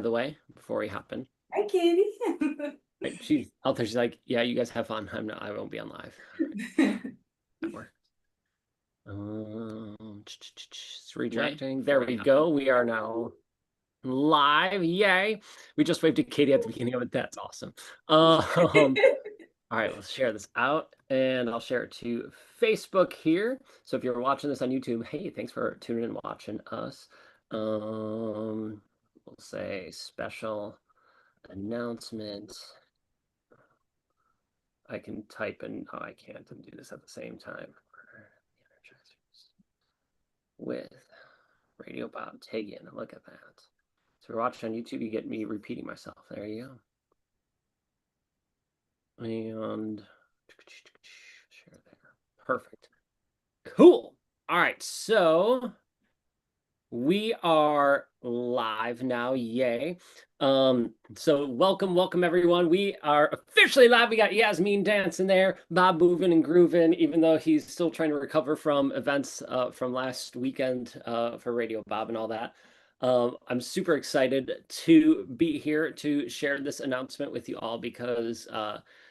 the way, before we hop in. Hi, Katie. Right, she's out there. She's like, "Yeah, you guys have fun. I won't be on live." All right, that works. It's redirecting. There we go. We are now live. Yay! We just waved to Katie at the beginning of it. That's awesome. All right, let's share this out, and I'll share it to Facebook here. So if you're watching this on YouTube, hey, thanks for tuning in and watching us. We'll say special announcement. I can type in, oh, I can't do this at the same time. Energizers with RadioBob Tegan. Look at that. So if you're watching on YouTube, you get me repeating myself. There you go. And share there. Perfect. Cool. All right, so we are live now. Yay. So welcome everyone. We are officially live. We got Yasmin dancing there, Bob moving and grooving, even though he's still trying to recover from events from last weekend for Radio Bob and all that. I'm super excited to be here to share this announcement with you all because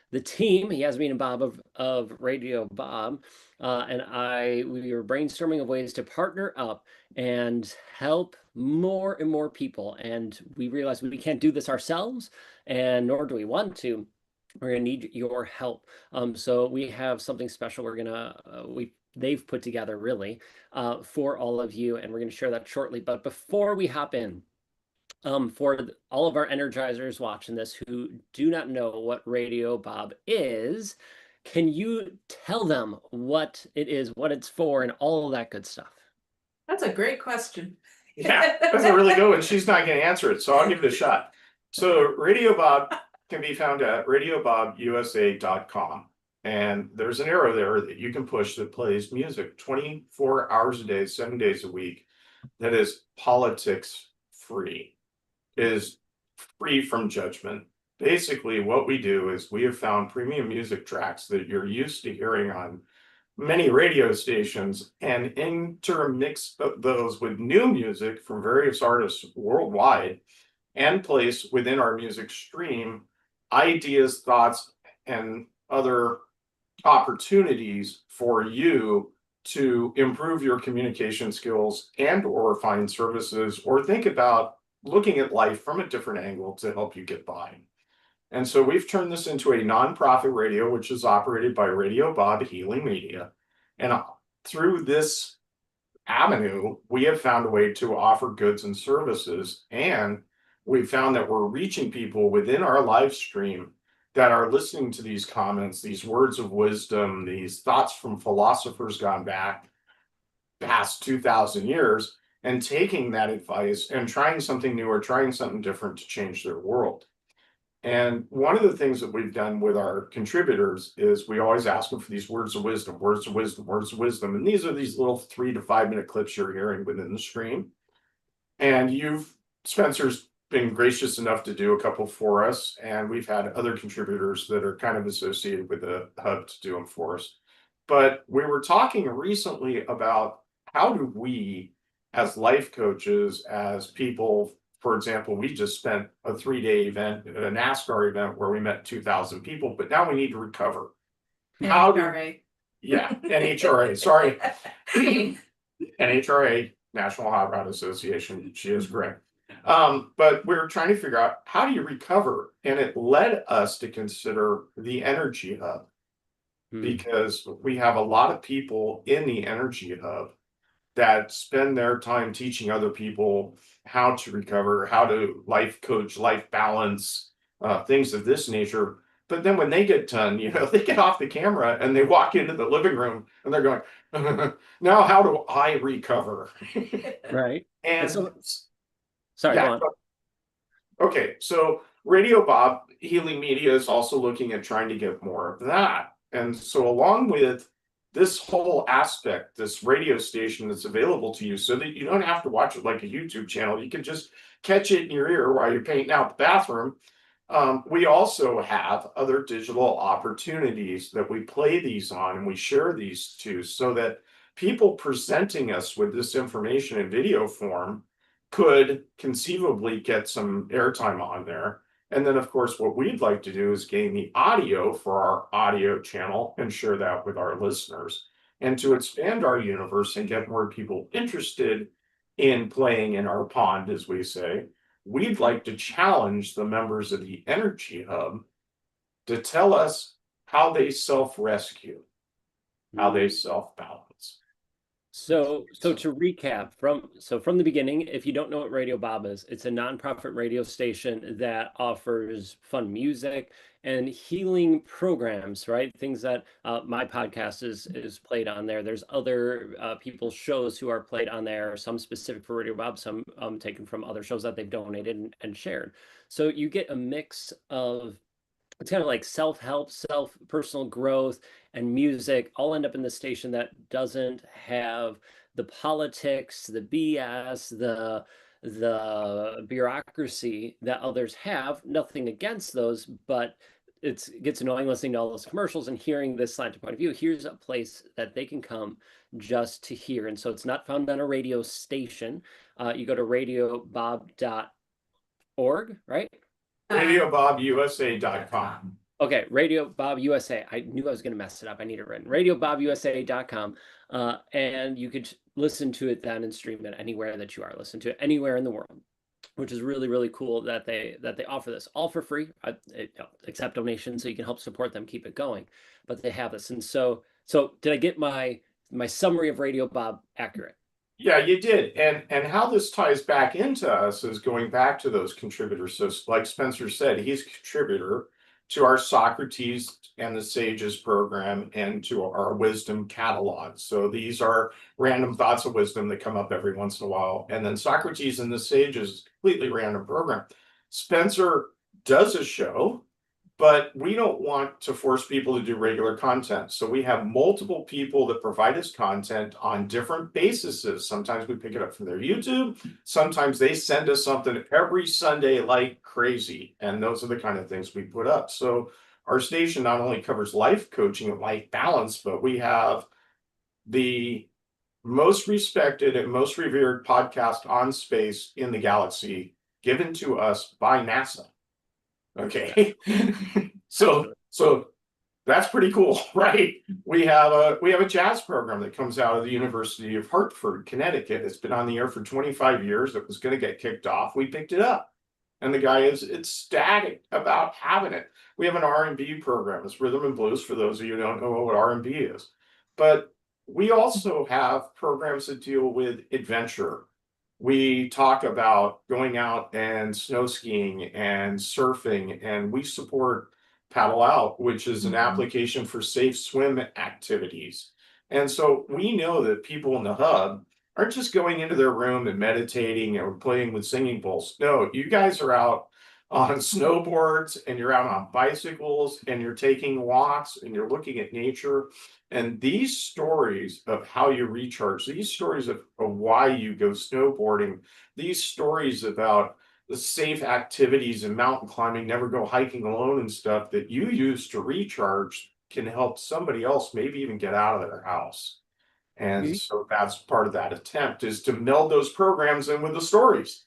the team, Yasmin and Bob of Radio Bob, we were brainstorming of ways to partner up and help more and more people. And we realized we can't do this ourselves, and nor do we want to. We're gonna need your help. So we have something special they've put together really for all of you, and we're gonna share that shortly. But before we hop in, for all of our Energizers watching this who do not know what Radio Bob is, can you tell them what it is, what it's for, and all of that good stuff? That's a great question. Yeah, that's a really good one. She's not going to answer it, so I'll give it a shot. So Radio Bob can be found at radiobobusa.com. And there's an arrow there that you can push that plays music 24 hours a day, 7 days a week. That is politics free, is free from judgment. Basically, what we do is we have found premium music tracks that you're used to hearing on many radio stations and intermix those with new music from various artists worldwide and place within our music stream ideas, thoughts, and other opportunities for you to improve your communication skills and or find services or think about looking at life from a different angle to help you get by. And so we've turned this into a nonprofit radio, which is operated by Radio Bob Healing Media. And through this avenue, we have found a way to offer goods and services. And we've found that we're reaching people within our live stream that are listening to these comments, these words of wisdom, these thoughts from philosophers gone back past 2,000 years, and taking that advice and trying something new or trying something different to change their world. And one of the things that we've done with our contributors is we always ask them for these words of wisdom, words of wisdom, words of wisdom. And these are these little 3 to 5 minute clips you're hearing within the stream. And Spencer's been gracious enough to do a couple for us. And we've had other contributors that are kind of associated with the hub to do them for us. But we were talking recently about how do we, as life coaches, as people, for example, we just spent a 3-day event, a NASCAR event where we met 2,000 people, but now we need to recover. NHRA. NHRA, sorry. NHRA, National Hot Rod Association, she is correct. But we were trying to figure out how do you recover? And it led us to consider the Energy Hub, because we have a lot of people in the Energy Hub that spend their time teaching other people how to recover, how to life coach, life balance, things of this nature. But then when they get done, they get off the camera and they walk into the living room and they're going, now how do I recover? Right. And sorry, go on. Okay, so Radio Bob Healing Media is also looking at trying to get more of that. And so along with this whole aspect, this radio station that's available to you so that you don't have to watch it like a YouTube channel. You can just catch it in your ear while you're painting out the bathroom. We also have other digital opportunities that we play these on, and we share these to so that people presenting us with this information in video form could conceivably get some airtime on there. And then, of course, what we'd like to do is gain the audio for our audio channel and share that with our listeners, and to expand our universe and get more people interested in playing in our pond, as we say. We'd like to challenge the members of the Energy Hub to tell us how they self-rescue, how they self-balance. So to recap from the beginning, if you don't know what Radio Bob is, it's a nonprofit radio station that offers fun music and healing programs, right? Things that my podcast is played on there. There's other people's shows who are played on there, some specific for Radio Bob, some taken from other shows that they've donated and shared. So you get a mix of, it's kind of like self-help, personal growth, and music all end up in the station that doesn't have the politics, the BS, the bureaucracy that others have. Nothing against those, but it gets annoying listening to all those commercials and hearing this slanted point of view. Here's a place that they can come just to hear. And so it's not found on a radio station. You go to radiobob.org, right? RadioBobUSA.com. Okay, Radio Bob USA. I knew I was going to mess it up. I need it written. RadioBobUSA.com. And you could listen to it then and stream it anywhere that you are. Listen to it anywhere in the world, which is really, really cool that they offer this all for free. Accept donations so you can help support them, keep it going. But they have this. And so did I get my summary of Radio Bob accurate? Yeah, you did. And how this ties back into us is going back to those contributors. So like Spencer said, he's a contributor to our Socrates and the Sages program and to our wisdom catalog. So these are random thoughts of wisdom that come up every once in a while. And then Socrates and the Sages is a completely random program. Spencer does a show, but we don't want to force people to do regular content. So we have multiple people that provide us content on different bases. Sometimes we pick it up from their YouTube. Sometimes they send us something every Sunday like crazy. And those are the kind of things we put up. So our station not only covers life coaching and life balance, but we have the most respected and most revered podcast on space in the galaxy given to us by NASA. Okay. So that's pretty cool, right? We have a jazz program that comes out of the University of Hartford, Connecticut. It's been on the air for 25 years. It was going to get kicked off. We picked it up. And the guy is ecstatic about having it. We have an R&B program. It's rhythm and blues for those of you who don't know what R&B is. But we also have programs that deal with adventure. We talk about going out and snow skiing and surfing, and we support Paddle Out, which is an application for safe swim activities. And so we know that people in the hub aren't just going into their room and meditating or playing with singing bowls. No, you guys are out on snowboards and you're out on bicycles and you're taking walks and you're looking at nature. And these stories of how you recharge, these stories of why you go snowboarding, these stories about the safe activities and mountain climbing, never go hiking alone and stuff that you use to recharge can help somebody else maybe even get out of their house. And so that's part of that attempt, is to meld those programs in with the stories.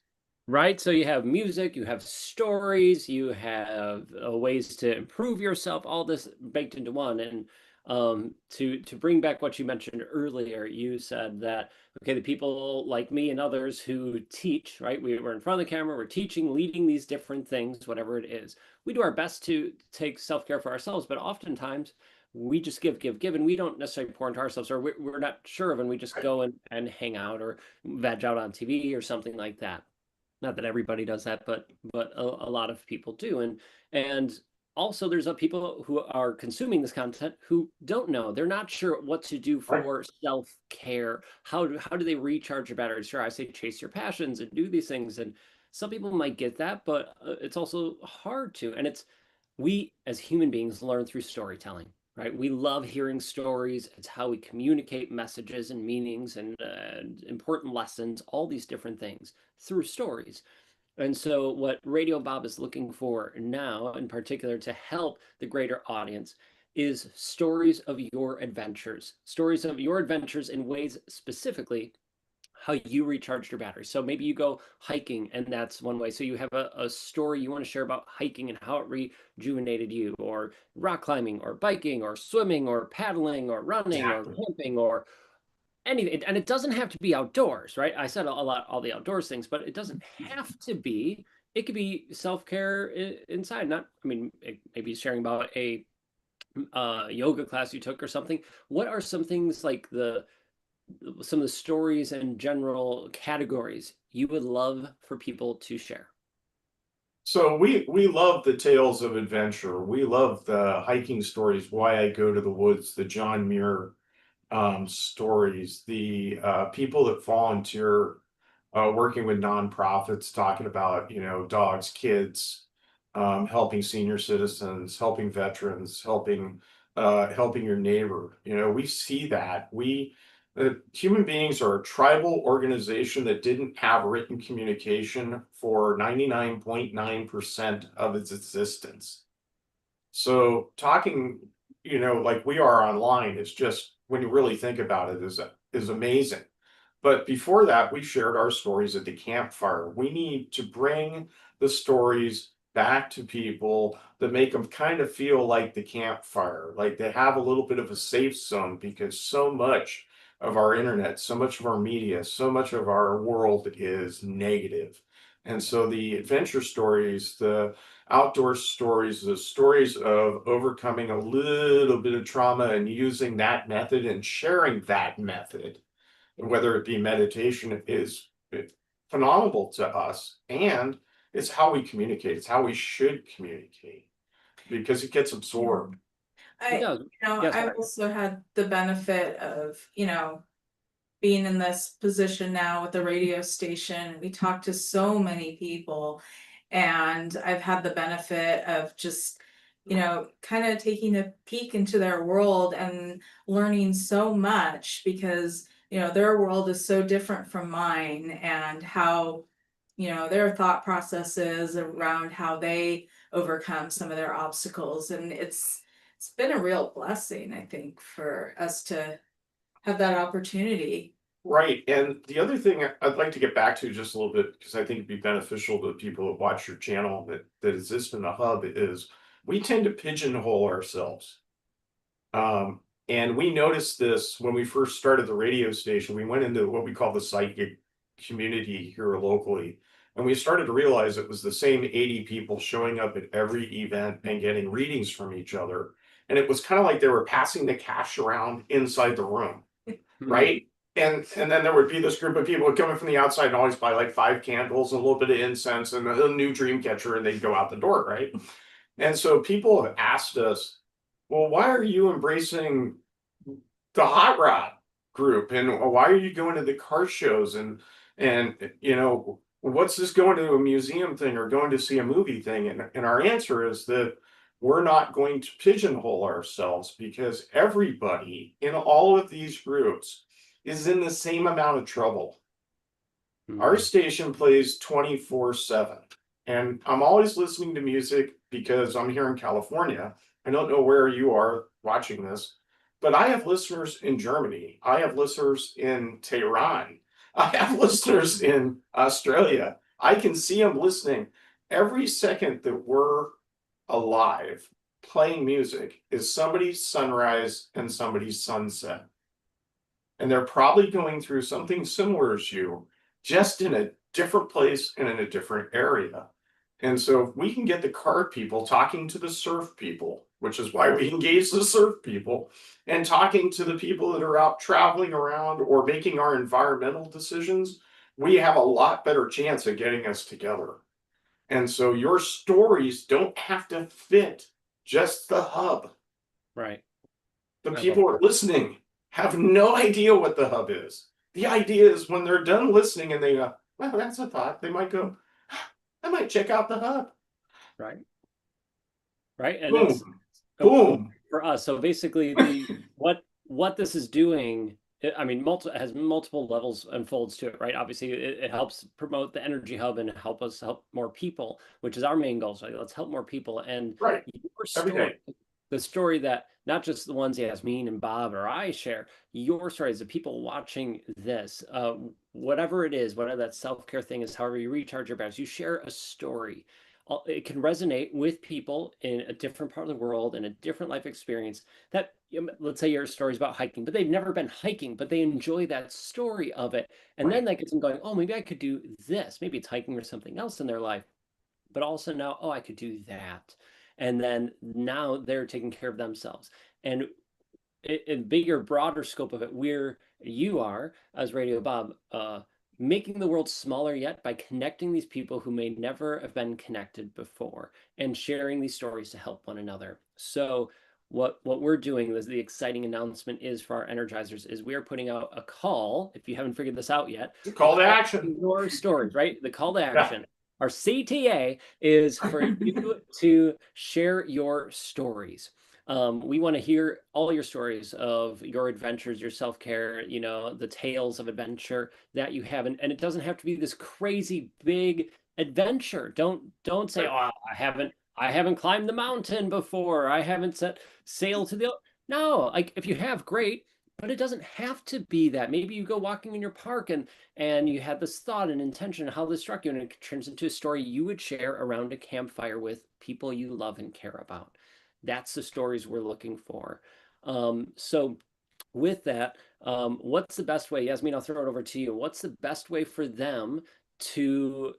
Right. So you have music, you have stories, you have ways to improve yourself, all this baked into one. And to bring back what you mentioned earlier, you said that, okay, the people like me and others who teach, right? We're in front of the camera, we're teaching, leading these different things, whatever it is. We do our best to take self-care for ourselves, but oftentimes we just give, and we don't necessarily pour into ourselves, or we're not sure of, and we just go and hang out or veg out on TV or something like that. Not that everybody does that, but a lot of people do. And also there's people who are consuming this content who don't know. They're not sure what to do for self-care. How do they recharge your batteries? Sure, I say chase your passions and do these things. And some people might get that, but it's also hard to. And we as human beings learn through storytelling. Right? We love hearing stories. It's how we communicate messages and meanings and important lessons, all these different things through stories. And so what Radio Bob is looking for now, in particular, to help the greater audience, is stories of your adventures in ways specifically how you recharged your battery. So maybe you go hiking, and that's one way. So you have a story you want to share about hiking and how it rejuvenated you, or rock climbing, or biking, or swimming, or paddling, or running, or Exactly. camping, or anything. And it doesn't have to be outdoors, right? I said a lot, all the outdoors things, but it doesn't have to be. It could be self-care inside. Not, I mean, maybe sharing about a yoga class you took or something. What are some things like some of the stories and general categories you would love for people to share? So we love the tales of adventure. We love the hiking stories, Why I Go to the Woods, the John Muir stories, the people that volunteer working with nonprofits, talking about, dogs, kids, helping senior citizens, helping veterans, helping your neighbor. We see that. Human beings are a tribal organization that didn't have written communication for 99.9% of its existence. So talking, like we are online, is just, when you really think about it, is amazing. But before that, we shared our stories at the campfire. We need to bring the stories back to people that make them kind of feel like the campfire, like they have a little bit of a safe zone, because so much of our internet, so much of our media, so much of our world is negative. And so the adventure stories, the outdoor stories, the stories of overcoming a little bit of trauma and using that method and sharing that method, whether it be meditation, is phenomenal to us. And it's how we communicate. It's how we should communicate, because it gets absorbed. It does. Yes, I've sorry. also had the benefit of, being in this position now with the radio station. We talk to so many people, and I've had the benefit of just, kind of taking a peek into their world and learning so much, because, their world is so different from mine, and how, their thought processes around how they overcome some of their obstacles. And it's been a real blessing, I think, for us to have that opportunity. Right. And the other thing I'd like to get back to just a little bit, because I think it'd be beneficial to people that watch your channel that exist in the hub, is we tend to pigeonhole ourselves. And we noticed this when we first started the radio station. We went into what we call the psychic community here locally, and we started to realize it was the same 80 people showing up at every event and getting readings from each other. And it was kind of like they were passing the cash around inside the room, right? And then there would be this group of people coming from the outside and always buy like 5 candles and a little bit of incense and a new dream catcher, and they'd go out the door, right? And so people have asked us, well, why are you embracing the hot rod group, and why are you going to the car shows, and what's this going to a museum thing or going to see a movie thing? And our answer is that we're not going to pigeonhole ourselves, because everybody in all of these groups is in the same amount of trouble. Our station plays 24/7, and I'm always listening to music because I'm here in California. I don't know where you are watching this, but I have listeners in Germany. I have listeners in Tehran. I have listeners in Australia. I can see them listening. Every second that we're alive playing music is somebody's sunrise and somebody's sunset. And they're probably going through something similar as you, just in a different place and in a different area. And so if we can get the car people talking to the surf people, which is why we engage the surf people, and talking to the people that are out traveling around or making our environmental decisions, we have a lot better chance of getting us together. And so your stories don't have to fit just the hub. Right. The I love people who are listening have no idea what the hub is. The idea is when they're done listening and they go, well, that's a thought, they might go, I might check out the hub. Right. Right. And it's Boom. Boom. for us. So basically, what this is doing, I mean, has multiple levels and folds to it, right? Obviously, it helps promote the energy hub and help us help more people, which is our main goal. So let's help more people. And Right. your Every story, day. the story that not just the ones Yasmin and Bob or I share, your stories, the people watching this, whatever it is, whatever that self-care thing is, however you recharge your batteries, you share a story. It can resonate with people in a different part of the world and a different life experience that, let's say your story is about hiking, but they've never been hiking, but they enjoy that story of it. And then that gets them going, oh, maybe I could do this. Maybe it's hiking or something else in their life, but also now, oh, I could do that. And then now they're taking care of themselves. And in bigger, broader scope of it, you are, as Radio Bob, making the world smaller yet by connecting these people who may never have been connected before and sharing these stories to help one another. So what we're doing, is the exciting announcement is for our Energizers, is we are putting out a call, if you haven't figured this out yet. It's a call to action. Your stories, right? The call to action. Yeah. Our CTA is for you to share your stories. We want to hear all your stories of your adventures, your self-care, the tales of adventure that you have. And it doesn't have to be this crazy big adventure. Don't say, oh, I haven't climbed the mountain before. I haven't set sail to the. No, like if you have, great, but it doesn't have to be that. Maybe you go walking in your park and you had this thought and intention of how this struck you, and it turns into a story you would share around a campfire with people you love and care about. That's the stories we're looking for. So with that, what's the best way? Yasmin, I'll throw it over to you. What's the best way for them to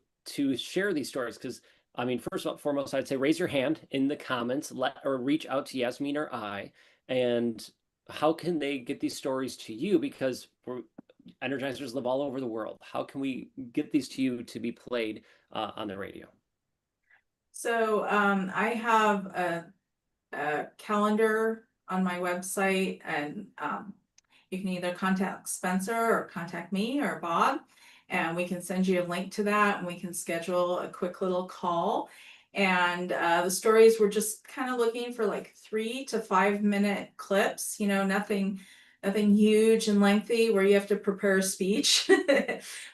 share these stories? Because I mean, first and foremost, I'd say raise your hand in the comments, or reach out to Yasmin or I. And how can they get these stories to you? Because Energizers live all over the world. How can we get these to you to be played on the radio? So I have a calendar on my website, and you can either contact Spencer or contact me or Bob, and we can send you a link to that, and we can schedule a quick little call. And the stories, we're just kind of looking for like 3 to 5 minute clips, nothing huge and lengthy where you have to prepare a speech.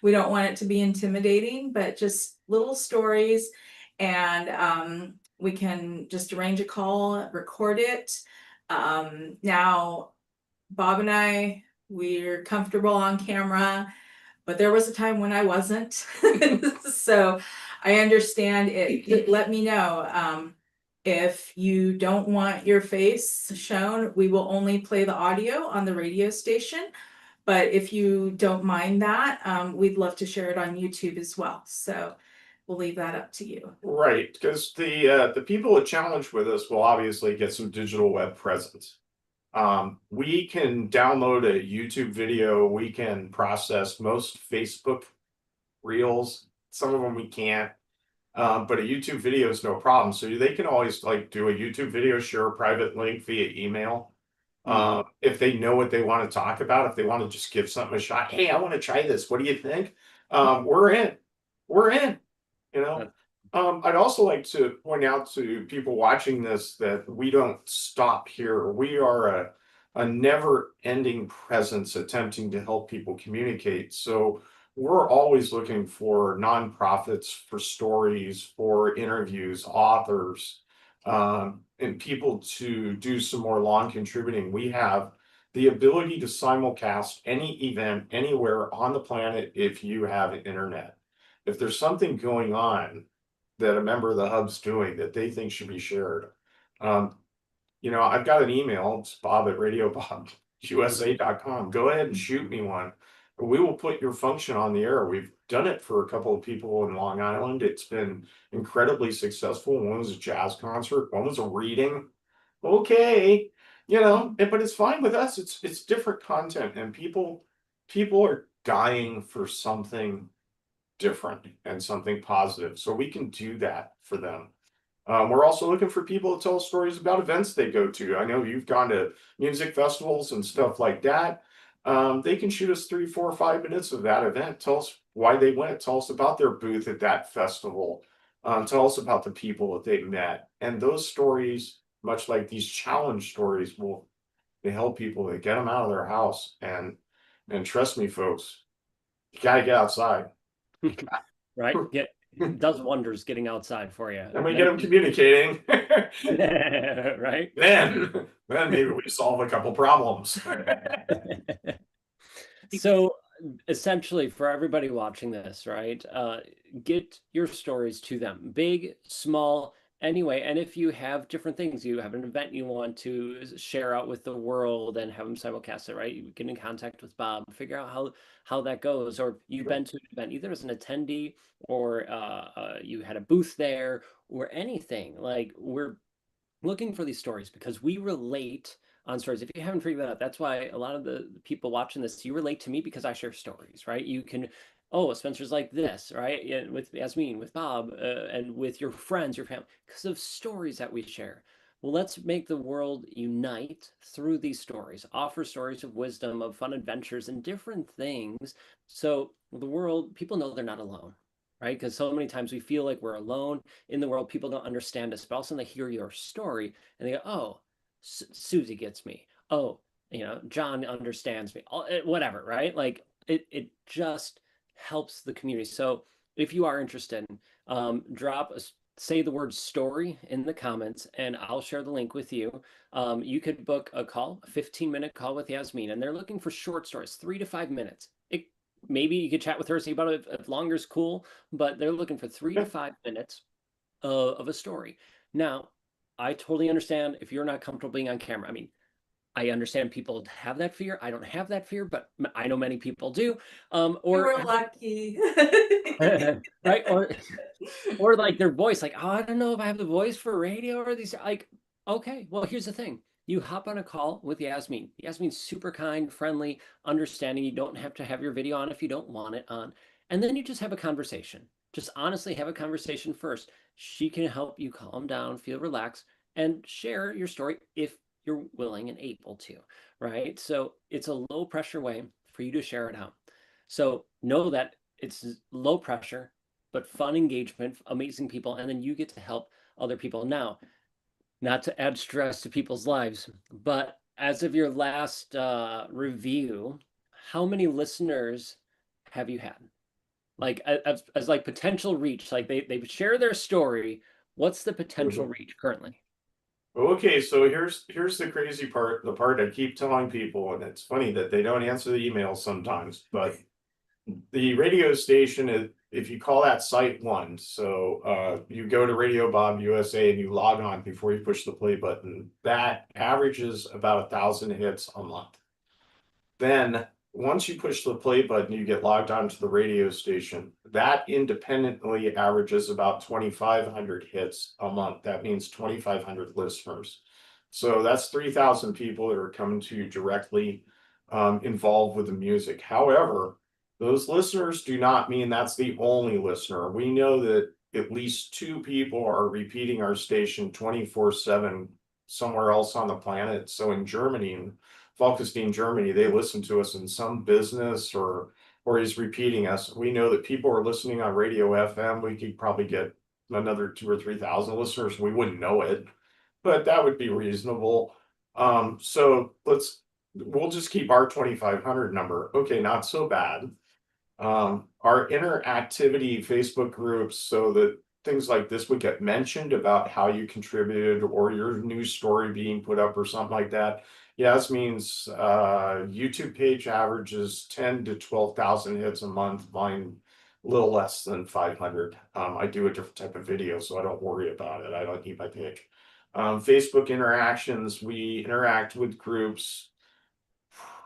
We don't want it to be intimidating, but just little stories. And we can just arrange a call, record it. Now, Bob and I, we're comfortable on camera, but there was a time when I wasn't. So I understand it. Let me know. If you don't want your face shown, we will only play the audio on the radio station. But if you don't mind that, we'd love to share it on YouTube as well. So we'll leave that up to you. Right, because the people that challenge with us will obviously get some digital web presence. We can download a YouTube video. We can process most Facebook reels. Some of them we can't. But a YouTube video is no problem. So they can always like do a YouTube video, share a private link via email. If they know what they want to talk about, if they want to just give something a shot, hey, I want to try this. What do you think? We're in. We're in. I'd also like to point out to people watching this that we don't stop here. We are a never-ending presence attempting to help people communicate. So we're always looking for nonprofits, for stories, for interviews, authors, and people to do some more long contributing. We have the ability to simulcast any event anywhere on the planet if you have internet. If there's something going on that a member of the hub's doing that they think should be shared, I've got an email. It's bob@radiobobUSA.com. Go ahead and shoot me one. We will put your function on the air. We've done it for a couple of people in Long Island. It's been incredibly successful. One was a jazz concert. One was a reading. Okay, but it's fine with us. It's different content, and people are dying for something different and something positive. So we can do that for them. We're also looking for people to tell stories about events they go to. I know you've gone to music festivals and stuff like that. They can shoot us 3, 4, 5 minutes of that event. Tell us why they went. Tell us about their booth at that festival. Tell us about the people that they met. And those stories, much like these challenge stories, they help people to get them out of their house. And trust me, folks, you gotta get outside. Right? It does wonders getting outside for you. And we get them communicating. Right? Then maybe we solve a couple problems. So essentially for everybody watching this, right? Get your stories to them, big, small, anyway. And if you have different things, you have an event you want to share out with the world and have them simulcast it, right? You get in contact with Bob, figure out how that goes, or you've Sure. been to an event either as an attendee or you had a booth there or anything. Like we're looking for these stories because we relate on stories. If you haven't figured that out, that's why a lot of the people watching this, you relate to me because I share stories, right? You can, oh, Spencer's like this, right? Yeah, with Yasmin, with Bob, and with your friends, your family, because of stories that we share. Well, let's make the world unite through these stories, offer stories of wisdom, of fun adventures, and different things. So the world, people know they're not alone, right? Because so many times we feel like we're alone in the world. People don't understand us, but all of a sudden they hear your story and they go, oh, Susie gets me. Oh, John understands me. Whatever, right? Like it just helps the community. So if you are interested, say the word story in the comments and I'll share the link with you. You could book a call, a 15-minute call with Yasmin, and they're looking for short stories, 3 to 5 minutes. Maybe you could chat with her, see about it if longer is cool, but they're looking for three to Yeah. 5 minutes of a story. Now, I totally understand if you're not comfortable being on camera. I mean, I understand people have that fear. I don't have that fear, but I know many people do. You Or were lucky. right, or like their voice, like, oh, I don't know if I have the voice for radio or these. Like, okay, well, here's the thing. You hop on a call with Yasmin. Yasmin's super kind, friendly, understanding. You don't have to have your video on if you don't want it on. And then you just have a conversation. Just honestly have a conversation first. She can help you calm down, feel relaxed, and share your story if you're willing and able to, right? So it's a low pressure way for you to share it out. So know that it's low pressure, but fun engagement, amazing people, and then you get to help other people. Now, not to add stress to people's lives, but as of your last review, how many listeners have you had? Like as like potential reach, like they share their story. What's the potential Mhm. reach currently? Okay, so here's the crazy part, the part I keep telling people, and it's funny that they don't answer the emails sometimes, but the radio station is, if you call that site one, so you go to Radio Bob USA and you log on before you push the play button, that averages about 1,000 hits a month. Then, once you push the play button, you get logged onto the radio station. That independently averages about 2,500 hits a month. That means 2,500 listeners. So that's 3,000 people that are coming to you directly involved with the music. However, those listeners do not mean that's the only listener. We know that at least two people are repeating our station 24/7 somewhere else on the planet. So in Germany, Falkenstein, Germany, they listen to us in some business or he's repeating us. We know that people are listening on radio FM. We could probably get another 2 or 3 thousand listeners. We wouldn't know it, but that would be reasonable. So we'll just keep our 2,500 number. Okay, not so bad. Our interactivity Facebook groups, so that things like this would get mentioned about how you contributed or your news story being put up or something like that. Yeah, this means YouTube page averages 10 to 12,000 hits a month, mine a little less than 500. I do a different type of video, so I don't worry about it. I don't eat my pig. Facebook interactions, we interact with groups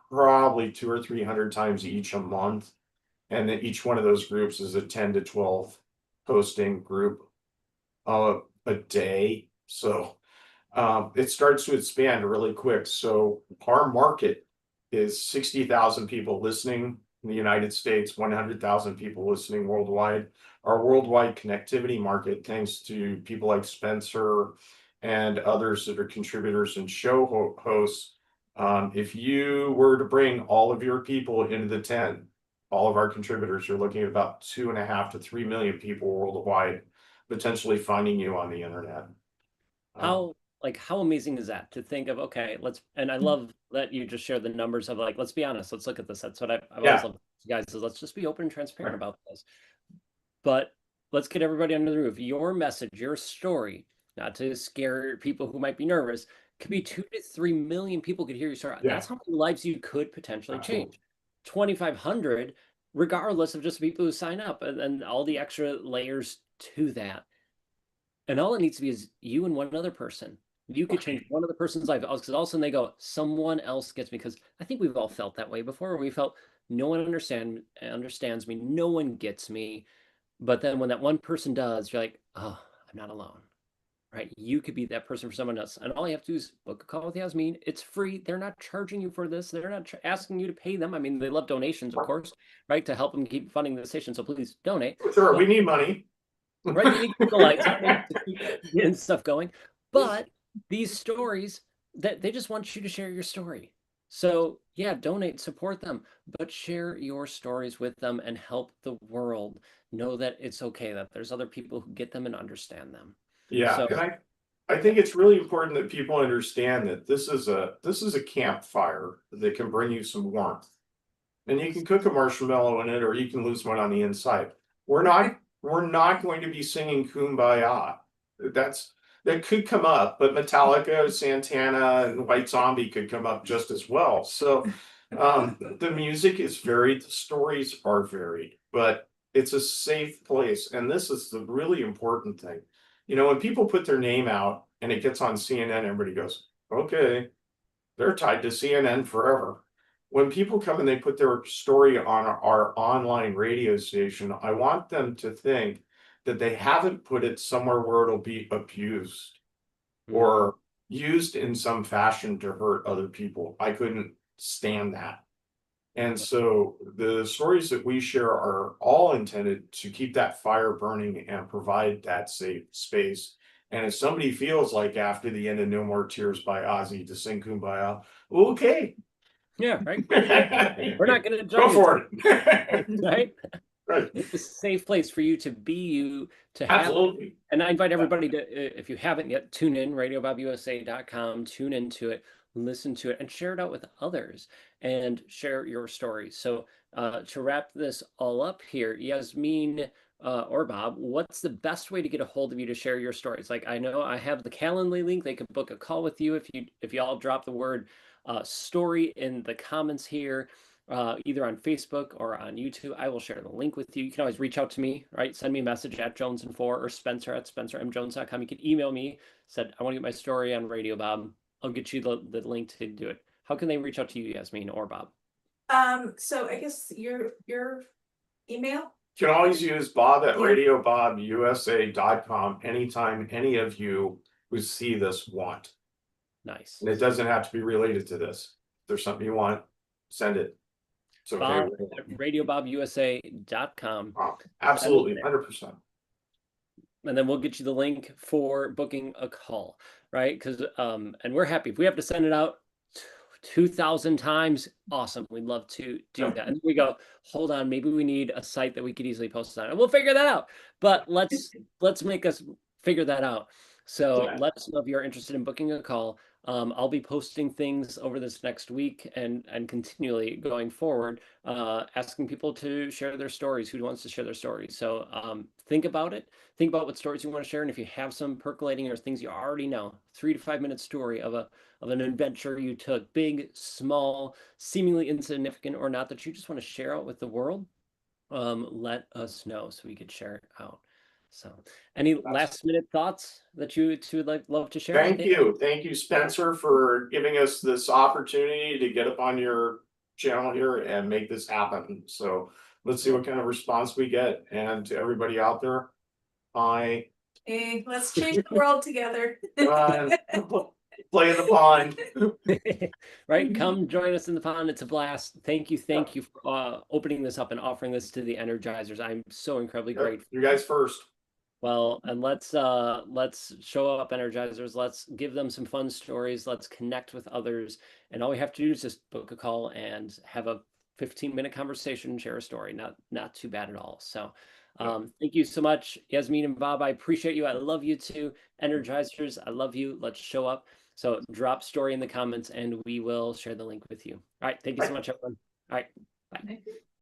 probably 2 or 300 times each a month. And then each one of those groups is a 10 to 12 posting group a day. So it starts to expand really quick. So our market is 60,000 people listening in the United States, 100,000 people listening worldwide. Our worldwide connectivity market, thanks to people like Spencer and others that are contributors and show hosts, if you were to bring all of your people into the 10, all of our contributors, you're looking at about 2.5 to 3 million people worldwide potentially finding you on the internet. How how amazing is that to think of, okay, and I love that you just share the numbers of like, let's be honest, let's look at this. That's what I've always Yeah, loved, you guys, is let's just be open and transparent right. about this. But let's get everybody under the roof. Your message, your story, not to scare people who might be nervous, could be 2 to 3 million people could hear your story. Yeah, That's how many lives you could potentially absolutely. change. 2,500, regardless of just people who sign up and all the extra layers to that. And all it needs to be is you and one other person. You could change one other person's life because all of a sudden they go, someone else gets me. Because I think we've all felt that way before. We felt no one understands me, no one gets me. But then when that one person does, you're like, oh, I'm not alone. Right? You could be that person for someone else. And all you have to do is book a call with Yasmin. It's free. They're not charging you for this. They're not asking you to pay them. I mean, they love donations, of course, right? To help them keep funding the station. So please donate. Sure, But we need money. right, you need to keep the lights on to keep getting stuff going. But these stories, that they just want you to share your story. So yeah, donate, support them, but share your stories with them and help the world know that it's okay, that there's other people who get them and understand them. Yeah, So and I think it's really important that people understand that this is a campfire that can bring you some warmth. And you can cook a marshmallow in it, or you can lose one on the inside. We're not going to be singing Kumbaya. That could come up, but Metallica, Santana, and White Zombie could come up just as well. So the music is varied, the stories are varied, but it's a safe place. And this is the really important thing. You know, when people put their name out and it gets on CNN, everybody goes, okay, they're tied to CNN forever. When people come and they put their story on our online radio station, I want them to think that they haven't put it somewhere where it'll be abused or used in some fashion to hurt other people. I couldn't stand that. And so the stories that we share are all intended to keep that fire burning and provide that safe space. And if somebody feels like after the end of No More Tears by Ozzy to sing Kumbaya, okay. yeah, right. We're not going to judge Go you, for it. right? Right. It's a safe place for you to be you, to have. Absolutely. And I invite everybody to, if you haven't yet, tune in, radiobobusa.com, tune into it, listen to it, and share it out with others and share your stories. So to wrap this all up here, Yasmin or Bob, what's the best way to get a hold of you to share your stories? Like, I know I have the Calendly link. They could book a call with you if you all drop the word story in the comments here, either on Facebook or on YouTube. I will share the link with you. You can always reach out to me, right? Send me a message at Jones and 4 or Spencer at spencermjones.com. You can email me, said, I want to get my story on Radio Bob. I'll get you the link to do it. How can they reach out to you, Yasmin or Bob? So I guess your email? You can always use Bob at radiobobusa.com anytime any of you who see this want. Nice. And it doesn't have to be related to this. If there's something you want, send it. It's okay. Bob at radiobobusa.com. Absolutely, 100%. And then we'll get you the link for booking a call, right? Because and we're happy if we have to send it out 2,000 times. Awesome, we'd love to do that. And we go, hold on, maybe we need a site that we could easily post on, and we'll figure that out. But let's make us figure that out. So let us know if you're interested in booking a call. I'll be posting things over this next week and continually going forward, asking people to share their stories. Who wants to share their stories? So think about it. Think about what stories you want to share, and if you have some percolating or things you already know, 3 to 5 minute story of an adventure you took, big, small, seemingly insignificant or not, that you just want to share out with the world, let us know so we could share it out. So, any last minute thoughts that you would love to share? Thank you, Spencer, for giving us this opportunity to get up on your channel here and make this happen. So let's see what kind of response we get. And to everybody out there, Hey, let's change the world together. Play in the pond. Right, come join us in the pond. It's a blast. Thank you for opening this up and offering this to the Energizers. I'm so incredibly grateful. You guys first. Well, and let's show up, Energizers. Let's give them some fun stories. Let's connect with others. And all we have to do is just book a call and have a 15-minute conversation and share a story. Not too bad at all. So thank you so much, Yasmin and Bob. I appreciate you. I love you too. Energizers, I love you. Let's show up. So drop story in the comments and we will share the link with you. All right. Thank you so much, everyone. All right. Bye.